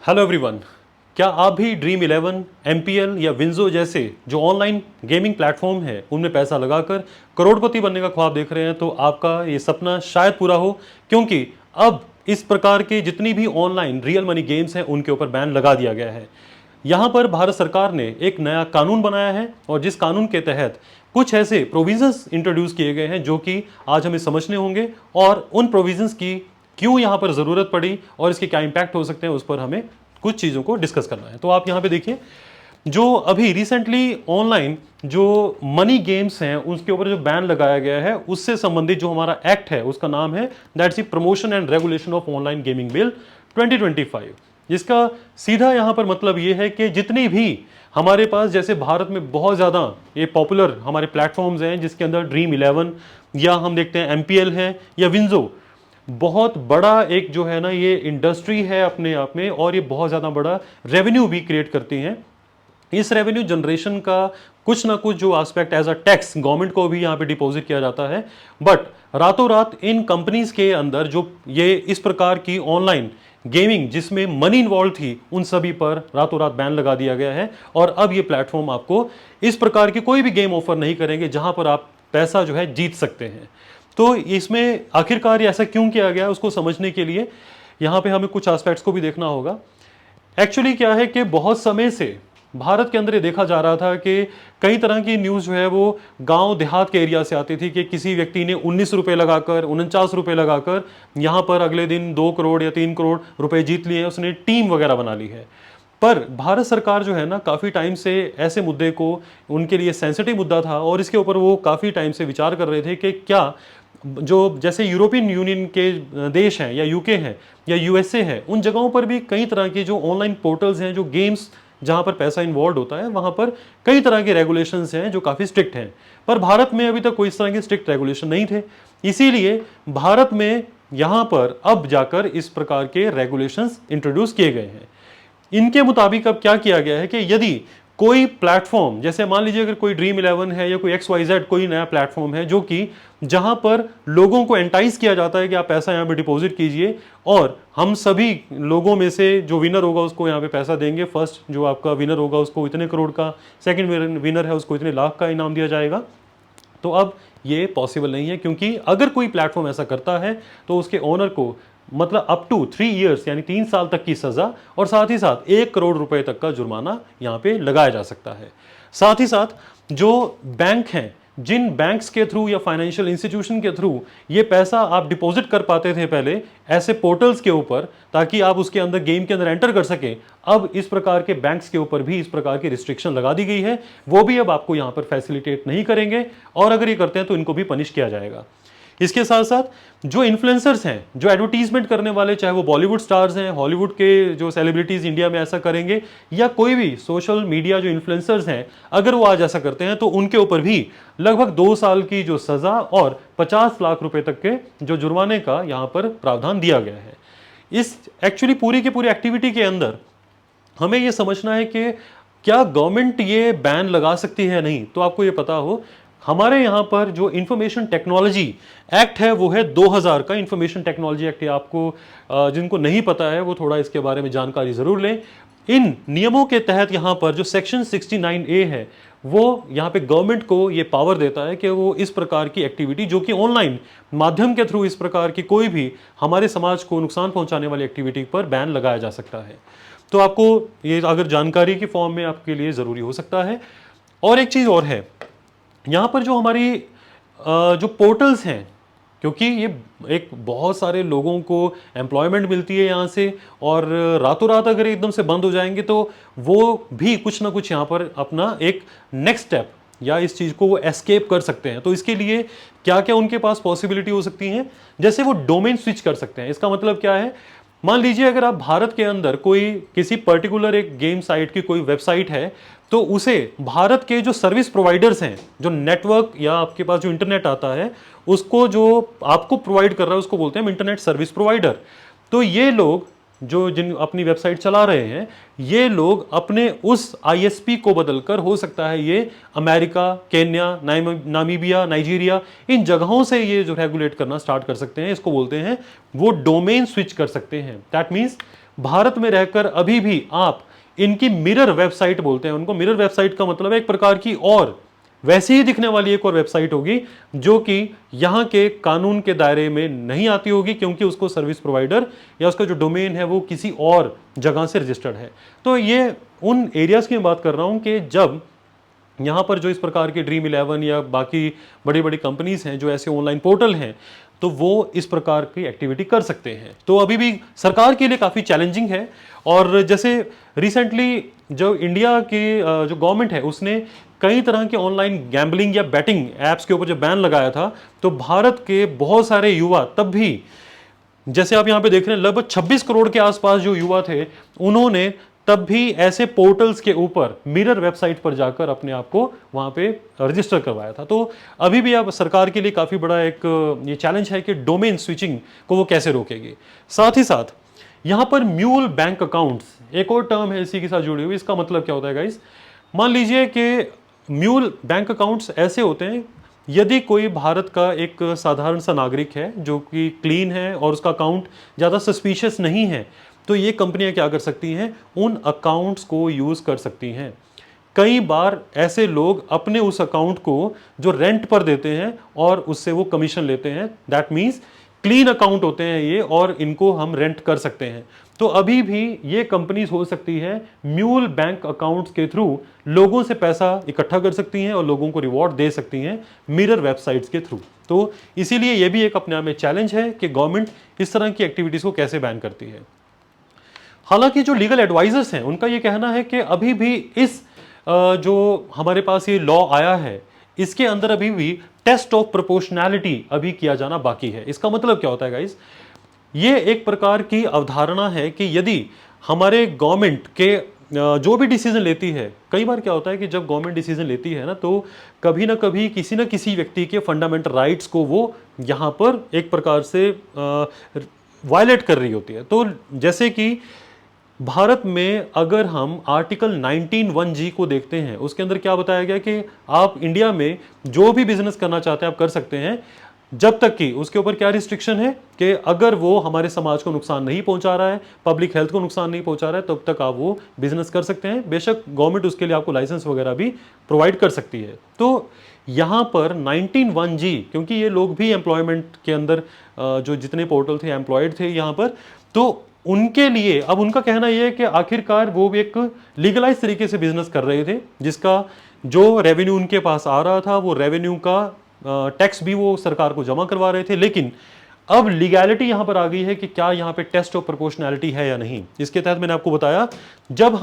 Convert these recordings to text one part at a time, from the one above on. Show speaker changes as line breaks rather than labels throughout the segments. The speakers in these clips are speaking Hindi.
Hello everyone. क्या आप भी ड्रीम 11, एमपीएल या विंजो जैसे जो ऑनलाइन गेमिंग प्लेटफॉर्म है उनमें पैसा लगाकर करोड़पति बनने का ख्वाब देख रहे हैं? तो आपका ये सपना शायद पूरा हो, क्योंकि अब इस प्रकार के जितनी भी ऑनलाइन रियल मनी गेम्स हैं उनके ऊपर बैन लगा दिया गया है। यहाँ पर भारत सरकार ने एक नया कानून बनाया है और जिस कानून के तहत कुछ ऐसे प्रोविजंस इंट्रोड्यूस किए गए हैं जो कि आज हमें समझने होंगे, और उन प्रोविजंस की क्यों यहाँ पर ज़रूरत पड़ी और इसके क्या इम्पैक्ट हो सकते हैं उस पर हमें कुछ चीज़ों को डिस्कस करना है। तो आप यहाँ पे देखिए, जो अभी रिसेंटली ऑनलाइन जो मनी गेम्स हैं उसके ऊपर जो बैन लगाया गया है उससे संबंधित जो हमारा एक्ट है उसका नाम है that's the promotion and regulation of online gaming bill 2025। जिसका सीधा यहाँ पर मतलब ये है कि जितनी भी हमारे पास, जैसे भारत में बहुत ज़्यादा ये पॉपुलर हमारे प्लेटफॉर्म्स हैं जिसके अंदर ड्रीम 11 या हम देखते हैं एमपीएल है या विंजो, बहुत बड़ा एक जो है ना ये इंडस्ट्री है अपने आप में, और ये बहुत ज़्यादा बड़ा रेवेन्यू भी क्रिएट करती हैं। इस रेवेन्यू जनरेशन का कुछ ना कुछ जो aspect as a tax government को भी यहाँ पे डिपॉजिट किया जाता है, बट रातों रात इन कंपनीज के अंदर जो ये इस प्रकार की ऑनलाइन गेमिंग जिसमें मनी इन्वॉल्व थी उन सभी पर रातों रात बैन लगा दिया गया है। और अब ये प्लेटफॉर्म आपको इस प्रकार की कोई भी गेम ऑफर नहीं करेंगे जहां पर आप पैसा जो है जीत सकते हैं। तो इसमें आखिरकार ऐसा क्यों किया गया उसको समझने के लिए यहाँ पे हमें कुछ एस्पेक्ट्स को भी देखना होगा। एक्चुअली क्या है कि बहुत समय से भारत के अंदर ये देखा जा रहा था कि कई तरह की न्यूज़ जो है वो गांव देहात के एरिया से आती थी कि किसी व्यक्ति ने 19 रुपये लगाकर 49 रुपये लगाकर यहाँ पर अगले दिन 2 करोड़ या 3 करोड़ रुपए जीत लिए, उसने टीम वगैरह बना ली है। पर भारत सरकार जो है ना काफ़ी टाइम से ऐसे मुद्दे को, उनके लिए सेंसिटिव मुद्दा था और इसके ऊपर वो काफ़ी टाइम से विचार कर रहे थे कि क्या जो जैसे यूरोपियन यूनियन के देश हैं या यूके हैं या यूएसए है, उन जगहों पर भी कई तरह के जो ऑनलाइन पोर्टल्स हैं, जो गेम्स जहां पर पैसा इन्वॉल्व होता है, वहां पर कई तरह के रेगुलेशंस हैं जो काफ़ी स्ट्रिक्ट हैं। पर भारत में अभी तक कोई इस तरह के स्ट्रिक्ट रेगुलेशन नहीं थे, इसीलिए भारत में यहां पर अब जाकर इस प्रकार के रेगुलेशंस इंट्रोड्यूस किए गए हैं। इनके मुताबिक अब क्या किया गया है कि यदि कोई प्लेटफॉर्म, जैसे मान लीजिए अगर कोई ड्रीम 11 है या कोई XYZ कोई नया प्लेटफॉर्म है जो कि जहां पर लोगों को एंटाइज किया जाता है कि आप पैसा यहां पे डिपॉजिट कीजिए और हम सभी लोगों में से जो विनर होगा उसको यहां पे पैसा देंगे, फर्स्ट जो आपका विनर होगा उसको इतने करोड़ का, सेकंड विनर है उसको इतने लाख का इनाम दिया जाएगा। तो अब ये पॉसिबल नहीं है, क्योंकि अगर कोई प्लेटफॉर्म ऐसा करता है तो उसके ओनर को मतलब अप टू 3 इयर्स यानी 3 साल तक की सजा और साथ ही साथ 1 करोड़ रुपए तक का जुर्माना यहां पे लगाया जा सकता है। साथ ही साथ जो बैंक हैं, जिन बैंक्स के थ्रू या फाइनेंशियल इंस्टीट्यूशन के थ्रू ये पैसा आप डिपॉजिट कर पाते थे पहले ऐसे पोर्टल्स के ऊपर ताकि आप उसके अंदर गेम के अंदर एंटर कर सकें, अब इस प्रकार के बैंक्स के ऊपर भी इस प्रकार की रिस्ट्रिक्शन लगा दी गई है। वो भी अब आपको यहां पर फैसिलिटेट नहीं करेंगे और अगर ये करते हैं तो इनको भी पनिश किया जाएगा। इसके साथ साथ जो इन्फ्लुएंसर्स हैं, जो एडवर्टीजमेंट करने वाले, चाहे वो बॉलीवुड स्टार्स हैं, हॉलीवुड के जो सेलिब्रिटीज इंडिया में ऐसा करेंगे या कोई भी सोशल मीडिया जो इन्फ्लुएंसर्स हैं, अगर वो आज ऐसा करते हैं तो उनके ऊपर भी लगभग 2 साल की जो सजा और 50 लाख रुपए तक के जो जुर्माने का यहां पर प्रावधान दिया गया है। इस एक्चुअली पूरी की पूरी एक्टिविटी के अंदर हमें यह समझना है कि क्या गवर्नमेंट ये बैन लगा सकती है नहीं। तो आपको ये पता हो, हमारे यहां पर जो इंफॉर्मेशन टेक्नोलॉजी एक्ट है वो है 2000 का इंफॉर्मेशन टेक्नोलॉजी एक्ट है। आपको जिनको नहीं पता है वो थोड़ा इसके बारे में जानकारी जरूर लें। इन नियमों के तहत यहां पर जो सेक्शन 69A है वो यहां पे गवर्नमेंट को ये पावर देता है कि वो इस प्रकार की एक्टिविटी जो कि ऑनलाइन माध्यम के थ्रू इस प्रकार की कोई भी हमारे समाज को नुकसान पहुंचाने वाली एक्टिविटी पर बैन लगाया जा सकता है। तो आपको ये अगर जानकारी के फॉर्म में आपके लिए जरूरी हो सकता है। और एक चीज और है, यहाँ पर जो हमारी जो पोर्टल्स हैं, क्योंकि ये एक बहुत सारे लोगों को एम्प्लॉयमेंट मिलती है यहाँ से, और रातों रात अगर एकदम से बंद हो जाएंगे तो वो भी कुछ ना कुछ यहाँ पर अपना एक नेक्स्ट स्टेप या इस चीज़ को वो एस्केप कर सकते हैं। तो इसके लिए क्या क्या उनके पास पॉसिबिलिटी हो सकती हैं, जैसे वो डोमेन स्विच कर सकते हैं। इसका मतलब क्या है, मान लीजिए अगर आप भारत के अंदर कोई किसी पर्टिकुलर एक गेम साइट की कोई वेबसाइट है तो उसे भारत के जो सर्विस प्रोवाइडर्स हैं, जो नेटवर्क या आपके पास जो इंटरनेट आता है उसको जो आपको प्रोवाइड कर रहा है उसको बोलते हैं इंटरनेट सर्विस प्रोवाइडर। तो ये लोग जो जिन अपनी वेबसाइट चला रहे हैं, ये लोग अपने उस आईएसपी को बदलकर, हो सकता है ये अमेरिका, केन्या, नामीबिया, नाइजीरिया, इन जगहों से ये जो रेगुलेट करना स्टार्ट कर सकते हैं। इसको बोलते हैं वो डोमेन स्विच कर सकते हैं। दैट मीन्स भारत में रहकर अभी भी आप इनकी मिरर वेबसाइट बोलते हैं उनको, मिरर वेबसाइट का मतलब है एक प्रकार की और वैसे ही दिखने वाली एक और वेबसाइट होगी जो कि यहां के कानून के दायरे में नहीं आती होगी, क्योंकि उसको सर्विस प्रोवाइडर या उसका जो डोमेन है वो किसी और जगह से रजिस्टर्ड है। तो ये उन एरियाज की मैं बात कर रहा हूं कि जब यहाँ पर जो इस प्रकार के ड्रीम इलेवन या बाकी बड़ी बड़ी कंपनीज हैं जो ऐसे ऑनलाइन पोर्टल हैं, तो वो इस प्रकार की एक्टिविटी कर सकते हैं। तो अभी भी सरकार के लिए काफ़ी चैलेंजिंग है। और जैसे रिसेंटली जो इंडिया की जो गवर्नमेंट है उसने कई तरह के ऑनलाइन गैम्बलिंग या बैटिंग एप्स के ऊपर जब बैन लगाया था, तो भारत के बहुत सारे युवा तब भी, जैसे आप यहाँ पे देख रहे हैं, लगभग 26 करोड़ के आसपास जो युवा थे, उन्होंने तब भी ऐसे पोर्टल्स के ऊपर मिरर वेबसाइट पर जाकर अपने आप को वहां पे रजिस्टर करवाया था। तो अभी भी अब सरकार के लिए काफी बड़ा एक ये चैलेंज है कि डोमेन स्विचिंग को वो कैसे रोकेगी। साथ ही साथ यहां पर म्यूल बैंक अकाउंट्स एक और टर्म है इसी के साथ जुड़ी हुई। इसका मतलब क्या होता है गाइस? मान लीजिए कि म्यूल बैंक अकाउंट्स ऐसे होते हैं, यदि कोई भारत का एक साधारण सा नागरिक है जो कि क्लीन है और उसका अकाउंट ज़्यादा सस्पिशियस नहीं है, तो ये कंपनियां क्या कर सकती हैं, उन अकाउंट्स को यूज़ कर सकती हैं। कई बार ऐसे लोग अपने उस अकाउंट को जो रेंट पर देते हैं और उससे वो कमीशन लेते हैं। दैट मीन्स क्लीन अकाउंट होते हैं ये, और इनको हम रेंट कर सकते हैं। तो अभी भी ये कंपनीज हो सकती है म्यूल बैंक अकाउंट्स के थ्रू लोगों से पैसा इकट्ठा कर सकती हैं और लोगों को रिवॉर्ड दे सकती हैं मिरर वेबसाइट्स के थ्रू। तो इसीलिए ये भी एक अपने आप में चैलेंज है कि गवर्नमेंट इस तरह की एक्टिविटीज को कैसे बैन करती है। हालांकि जो लीगल एडवाइजर्स हैं उनका ये कहना है कि अभी भी इस जो हमारे पास ये लॉ आया है इसके अंदर अभी भी टेस्ट ऑफ प्रोपोर्शनैलिटी अभी किया जाना बाकी है। इसका मतलब क्या होता है गाइस? ये एक प्रकार की अवधारणा है कि यदि हमारे गवर्नमेंट के जो भी डिसीजन लेती है, कई बार क्या होता है कि जब गवर्नमेंट डिसीजन लेती है ना, तो कभी ना कभी किसी ना किसी व्यक्ति के फंडामेंटल राइट्स को वो यहाँ पर एक प्रकार से वायलेट कर रही होती है। तो जैसे कि भारत में अगर हम आर्टिकल 19(1)(g) को देखते हैं, उसके अंदर क्या बताया गया कि आप इंडिया में जो भी बिजनेस करना चाहते हैं आप कर सकते हैं, जब तक कि उसके ऊपर क्या रिस्ट्रिक्शन है कि अगर वो हमारे समाज को नुकसान नहीं पहुंचा रहा है, पब्लिक हेल्थ को नुकसान नहीं पहुंचा रहा है, तब तक आप वो बिजनेस कर सकते हैं। बेशक गवर्नमेंट उसके लिए आपको लाइसेंस वगैरह भी प्रोवाइड कर सकती है। तो यहाँ पर 19(1)(g), क्योंकि ये लोग भी एम्प्लॉयमेंट के अंदर जो जितने पोर्टल थे एम्प्लॉयड थे यहाँ पर, तो उनके लिए अब उनका कहना यह है कि आखिरकार वो भी एक लीगलाइज तरीके से बिजनेस कर रहे थे, जिसका जो रेवेन्यू उनके पास आ रहा था वो रेवेन्यू का टैक्स भी वो सरकार को जमा करवा रहे थे। लेकिन अब लीगैलिटी यहां पर आ गई है कि क्या यहां पे टेस्ट ऑफ प्रोपोर्शनैलिटी है या नहीं। इसके तहत मैंने आपको बताया, जब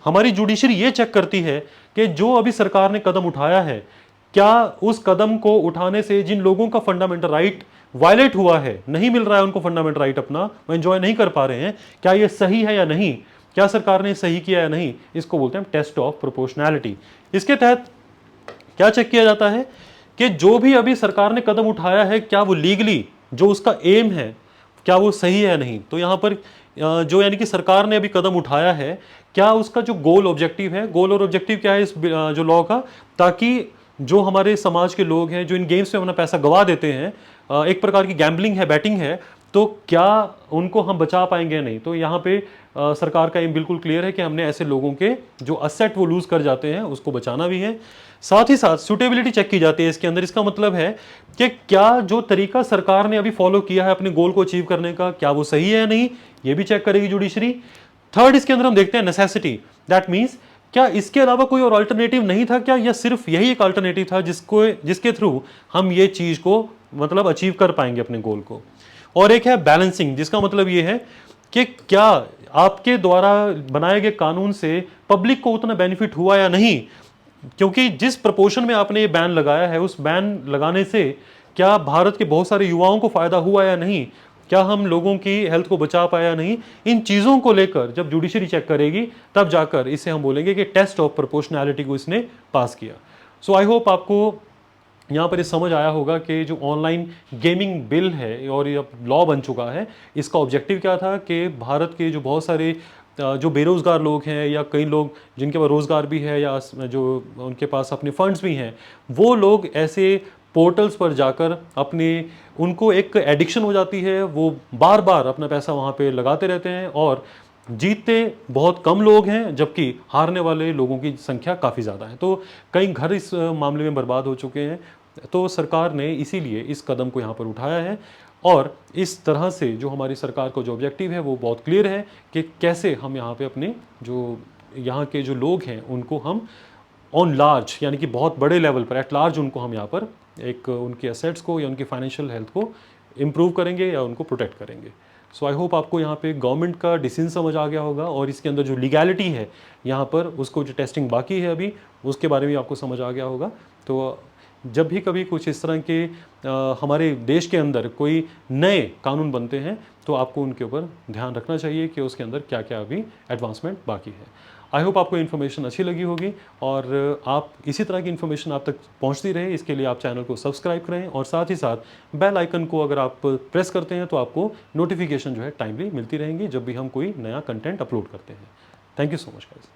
हमारी जुडिशरी ये चेक करती है कि जो अभी सरकार ने कदम उठाया है, क्या उस कदम को उठाने से जिन लोगों का फंडामेंटल राइट वायलेट हुआ है, नहीं मिल रहा है उनको फंडामेंटल राइट अपना, वो एंजॉय नहीं कर पा रहे हैं, क्या ये सही है या नहीं, क्या सरकार ने सही किया या नहीं, इसको बोलते हैं टेस्ट ऑफ प्रोपोर्शनैलिटी। इसके तहत क्या चेक किया जाता है कि जो भी अभी सरकार ने कदम उठाया है, क्या वो लीगली जो उसका एम है क्या वो सही है या नहीं। तो यहां पर जो यानी कि सरकार ने अभी कदम उठाया है, क्या उसका जो गोल ऑब्जेक्टिव है, गोल और ऑब्जेक्टिव क्या है इस जो लॉ का, ताकि जो हमारे समाज के लोग हैं जो इन गेम्स में अपना पैसा गवा देते हैं, एक प्रकार की गैम्बलिंग है, बैटिंग है, तो क्या उनको हम बचा पाएंगे या नहीं। तो यहाँ पे सरकार का एम बिल्कुल क्लियर है कि हमने ऐसे लोगों के जो असेट वो लूज कर जाते हैं उसको बचाना भी है। साथ ही साथ सुटेबिलिटी चेक की जाती है इसके अंदर। इसका मतलब है कि क्या जो तरीका सरकार ने अभी फॉलो किया है अपने गोल को अचीव करने का, क्या वो सही है या नहीं, ये भी चेक करेगी जुडिशरी। थर्ड, इसके अंदर हम देखते हैं नेसेसिटी। दैट मीन्स क्या इसके अलावा कोई और अल्टरनेटिव नहीं था क्या, या सिर्फ यही एक अल्टरनेटिव था जिसके थ्रू हम ये चीज को मतलब अचीव कर पाएंगे अपने गोल को। और एक है बैलेंसिंग, जिसका मतलब ये है कि क्या आपके द्वारा बनाए गए कानून से पब्लिक को उतना बेनिफिट हुआ या नहीं, क्योंकि जिस प्रपोर्शन में आपने ये बैन लगाया है, उस बैन लगाने से क्या भारत के बहुत सारे युवाओं को फायदा हुआ या नहीं, क्या हम लोगों की हेल्थ को बचा पाया नहीं। इन चीज़ों को लेकर जब जुडिशरी चेक करेगी तब जाकर इसे हम बोलेंगे कि टेस्ट ऑफ प्रोपोर्शनैलिटी को इसने पास किया। सो आई होप आपको यहाँ पर ये समझ आया होगा कि जो ऑनलाइन गेमिंग बिल है और ये लॉ बन चुका है, इसका ऑब्जेक्टिव क्या था कि भारत के जो बहुत सारे जो बेरोज़गार लोग हैं या कई लोग जिनके पास रोज़गार भी है या जो उनके पास अपने फंड्स भी हैं, वो लोग ऐसे पोर्टल्स पर जाकर उनको एक एडिक्शन हो जाती है, वो बार बार अपना पैसा वहाँ पे लगाते रहते हैं और जीतते बहुत कम लोग हैं, जबकि हारने वाले लोगों की संख्या काफ़ी ज़्यादा है। तो कई घर इस मामले में बर्बाद हो चुके हैं। तो सरकार ने इसीलिए इस कदम को यहाँ पर उठाया है, और इस तरह से जो हमारी सरकार का जो ऑब्जेक्टिव है वो बहुत क्लियर है कि कैसे हम यहाँ पे अपने जो यहाँ के जो लोग हैं उनको हम ऑन लार्ज, यानी कि बहुत बड़े लेवल पर एट लार्ज उनको हम यहाँ पर एक उनके एसेट्स को या उनकी फाइनेंशियल हेल्थ को इम्प्रूव करेंगे या उनको प्रोटेक्ट करेंगे। सो आई होप आपको यहाँ पे गवर्नमेंट का डिसीजन समझ आ गया होगा, और इसके अंदर जो लीगैलिटी है यहाँ पर उसको जो टेस्टिंग बाकी है अभी, उसके बारे में आपको समझ आ गया होगा। तो जब भी कभी कुछ इस तरह के हमारे देश के अंदर कोई नए कानून बनते हैं तो आपको उनके ऊपर ध्यान रखना चाहिए कि उसके अंदर क्या क्या अभी एडवांसमेंट बाकी है। आई होप आपको इन्फॉर्मेशन अच्छी लगी होगी, और आप इसी तरह की इन्फॉर्मेशन आप तक पहुंचती रहे, इसके लिए आप चैनल को सब्सक्राइब करें, और साथ ही साथ बेल आइकन को अगर आप प्रेस करते हैं तो आपको नोटिफिकेशन जो है टाइमली मिलती रहेंगी जब भी हम कोई नया कंटेंट अपलोड करते हैं। Thank you so much guys.